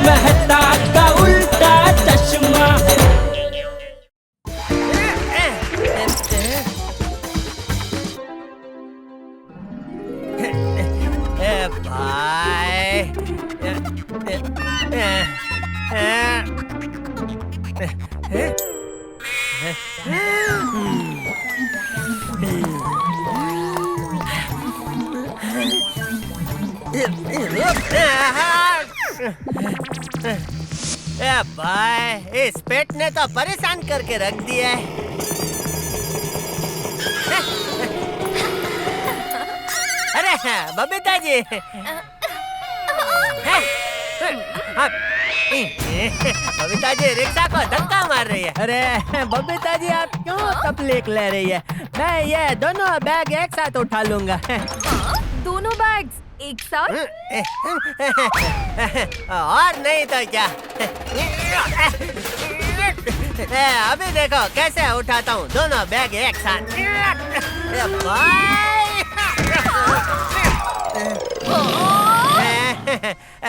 मेहता का उल्टा चश्मा। भाई, इस पेट ने तो परेशान करके रख दिया है। अरे बबीता जी, बबीता जी रिक्शा को धक्का मार रही है। अरे बबीता जी, आप क्यों तकलीफ ले रही है? मैं ये दोनों बैग एक साथ उठा लूंगा। दोनों बैग्स एक साथ? और नहीं तो क्या। अभी देखो कैसे उठाता हूँ दोनों बैग एक साथ।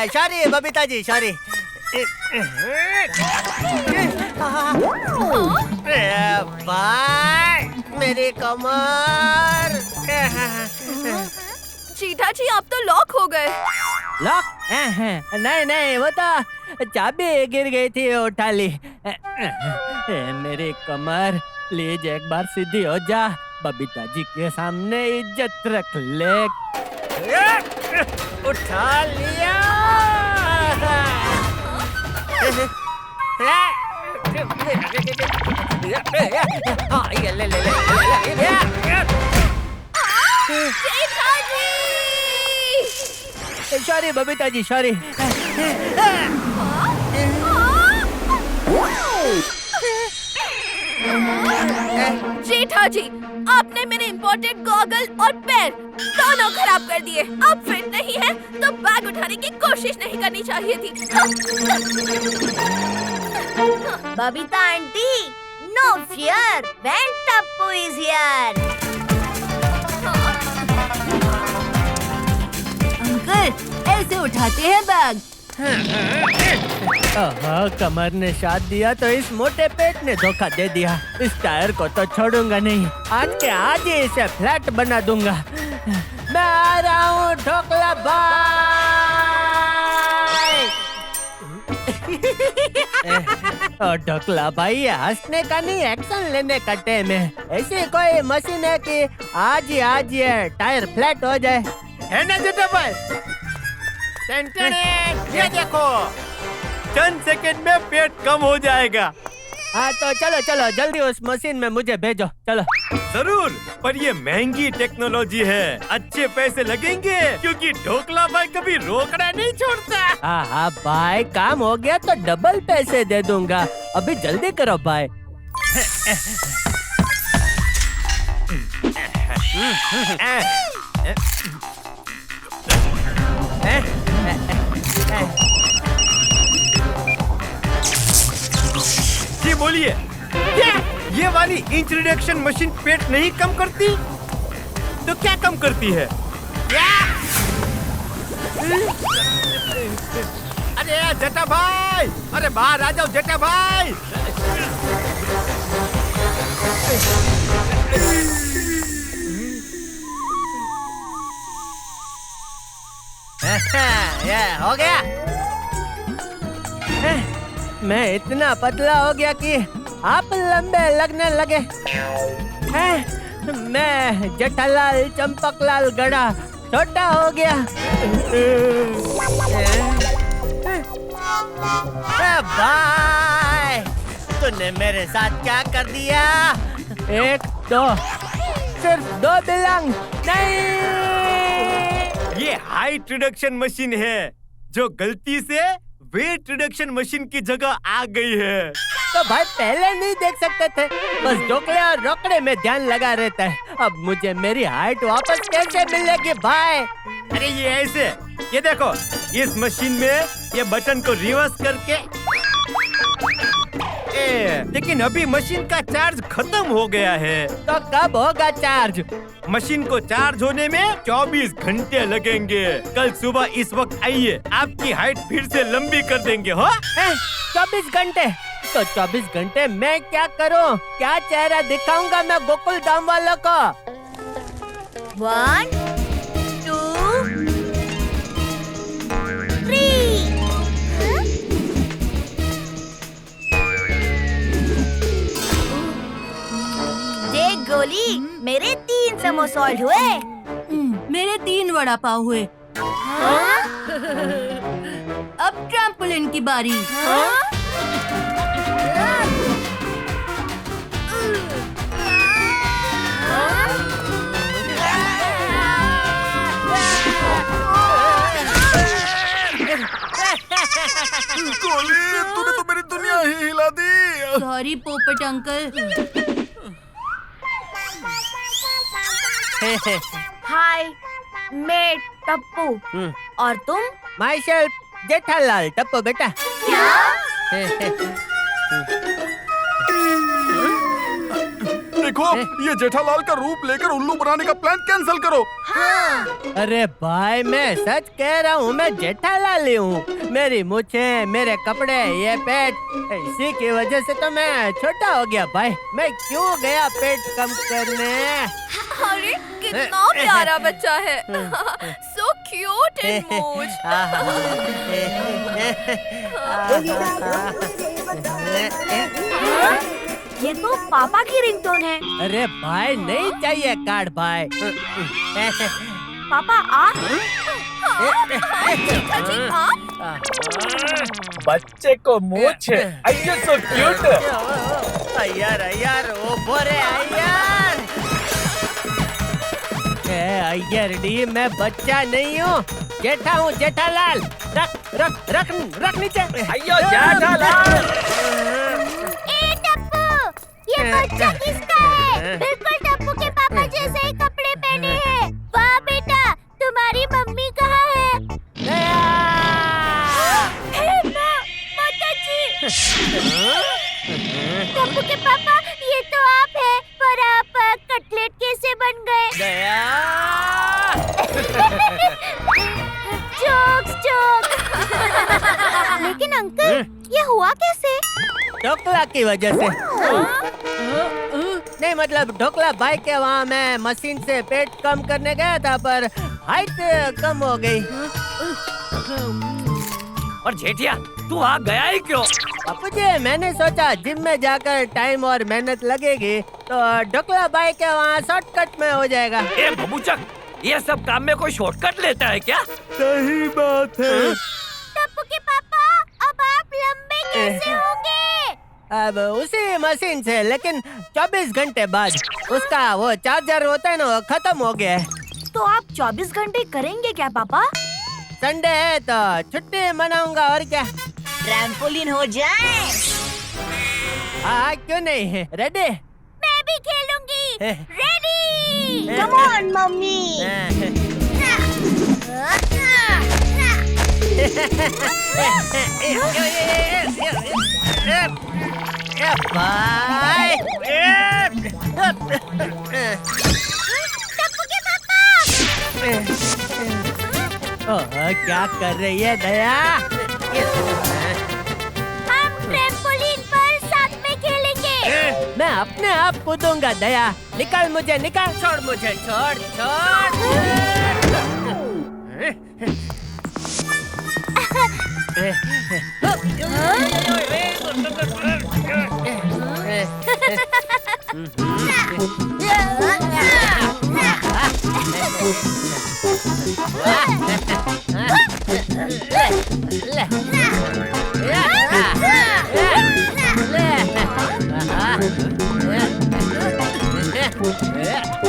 Sorry Babita ji, sorry. भाई, मेरी कमर। चीटा जी, आप तो लॉक हो गए। लॉक? नहीं नहीं, वो तो चाबी गिर गई थी, उठा ली। मेरी कमर, प्लीज एक बार सीधी हो जा। बबीता जी के सामने इज्जत रख ले। उठा लिया। ये ले ले ले। Sorry Babita ji, sorry. जेठा जी, आपने मेरे इम्पोर्टेड गॉगल और पैर दोनों खराब कर दिए। अब फिट नहीं है तो बैग उठाने की कोशिश नहीं करनी चाहिए थी। Babita aunty, no fear, when Tappu is here. Uncle, ऐसे उठाते हैं बैग। कमर ने साथ दिया तो इस मोटे पेट ने धोखा दे दिया। इस टायर को तो छोड़ूंगा नहीं, आज के आज ही इसे फ्लैट बना दूंगा। मैं आ रहा हूँ ढोकला भाई। ढोकला भाई, हंसने का नहीं, एक्शन लेने का टाइम है। ऐसी कोई मशीन है कि आज ये टायर फ्लैट हो जाए, है ना जेठा भाई? ये देखो, चंद सेकंड में पेट कम हो जाएगा। हाँ तो चलो चलो, जल्दी उस मशीन में मुझे भेजो, चलो। जरूर, पर ये महंगी टेक्नोलॉजी है, अच्छे पैसे लगेंगे, क्योंकि ढोकला भाई कभी रोकड़ा नहीं छोड़ता। हाँ भाई, काम हो गया तो डबल पैसे दे दूंगा। अभी जल्दी करो भाई। जी बोलिए, ये वाली इंच रिडक्शन मशीन पेट नहीं कम करती तो क्या कम करती है? अरे जेठा भाई, अरे बाहर आ जाओ जेठा भाई। ये हो गया। मैं इतना पतला हो गया कि आप लंबे लगने लगे। मैं जेठालाल चंपकलाल गड़ा छोटा हो गया। भाई, तूने मेरे साथ क्या कर दिया? एक दो, सिर्फ 2 बिलंग नहीं। ये हाइट रिडक्शन मशीन है जो गलती से वेट रिडक्शन मशीन की जगह आ गई है। तो भाई पहले नहीं देख सकते थे, बस ढोकले और रोकड़े में ध्यान लगा रहता है। अब मुझे मेरी हाइट वापस कैसे मिलेगी भाई? अरे ये ऐसे, ये देखो, इस मशीन में ये बटन को रिवर्स करके लेकिन अभी मशीन का चार्ज खत्म हो गया है। तो कब होगा चार्ज? मशीन को चार्ज होने में 24 घंटे लगेंगे। कल सुबह इस वक्त आइए, आपकी हाइट फिर से लंबी कर देंगे। हो 24 घंटे? तो 24 घंटे मैं क्या करूं? क्या चेहरा दिखाऊंगा मैं गोकुल धाम वालों को? 1 2 3 देख गोली, मेरे 3 समोसॉल्ट हुए। मेरे 3 वड़ा पाव हुए। अब ट्रैम्पोलिन की बारी। गोली, तूने तो मेरी दुनिया ही हिला दी। सॉरी पोपट अंकल। हाय, मैं टप्पू। और तुम? माई सेल्फ जेठालाल टप्पू बेटा। देखो, ये जेठालाल का रूप लेकर उल्लू बनाने का प्लान कैंसिल करो। अरे भाई मैं सच कह रहा हूँ, मैं जेठालाल ही हूँ। मेरी मूछें, मेरे कपड़े, ये पेट, इसी की वजह से तो मैं छोटा हो गया भाई। मैं क्यों गया पेट कम करने? अरे कितना प्यारा बच्चा है। सो क्यूट एंड मूज। ये तो पापा की रिंगटोन है। अरे भाई नहीं चाहिए कार्ड भाई। पापा आप? जेठा जी आप? बच्चे को मूछ अय्यो सो क्यूट। अय्यर अय्यर, ओ बोरे अय्यर। अय्यर डी, मैं बच्चा नहीं हूँ, जेठा हूँ, जेठालाल। रख रख रख रख नीचे। अय्यो जेठालाल। ए टप्पू, ये बच्चा किसका है? बिल्कुल टप्पू के पापा जैसे ही कपड़े पहने हैं। वाह बेटा, तुम्हारी मम्मी कहाँ है? हे माँ, माताजी। टप्पू के पापा, ये तो आप हैं, पर आप कटलेट कैसे बन गए? Jokes jokes. लेकिन अंकल, ये हुआ कैसे? ढोकला की वजह से। नहीं मतलब ढोकला भाई के वहाँ मैं मशीन से पेट कम करने गया था, पर हाइट कम हो गई। और जेठिया तू आ गया ही क्यों? अपुजी, मैंने सोचा जिम में जाकर टाइम और मेहनत लगेगी तो ढोकला भाई के वहाँ शॉर्टकट में हो जाएगा। ए बबूचक, ये सब काम में कोई शॉर्टकट लेता है क्या? सही बात है। टप्पू के पापा, अब आप लंबे कैसे होंगे? अब उसी मशीन से, लेकिन 24 घंटे बाद उसका वो चार्जर होता है ना, वो खत्म हो गया है। तो आप 24 घंटे करेंगे क्या पापा? संडे है तो छुट्टी मनाऊंगा और क्या। ट्रैम्पोलिन हो जाए। हाँ क्यों नहीं, रेडी? मैं भी खेलूंगी। रेडी? Come on mummy. भाई टप्पू के पापा। क्या कर रही है दया? हम ट्रैम्पोलिन पर साथ में खेलेंगे। मैं अपने आप कूदूंगा दया। निकल मुझे, निकल। छोड़ मुझे, छोड़ छोड़। ले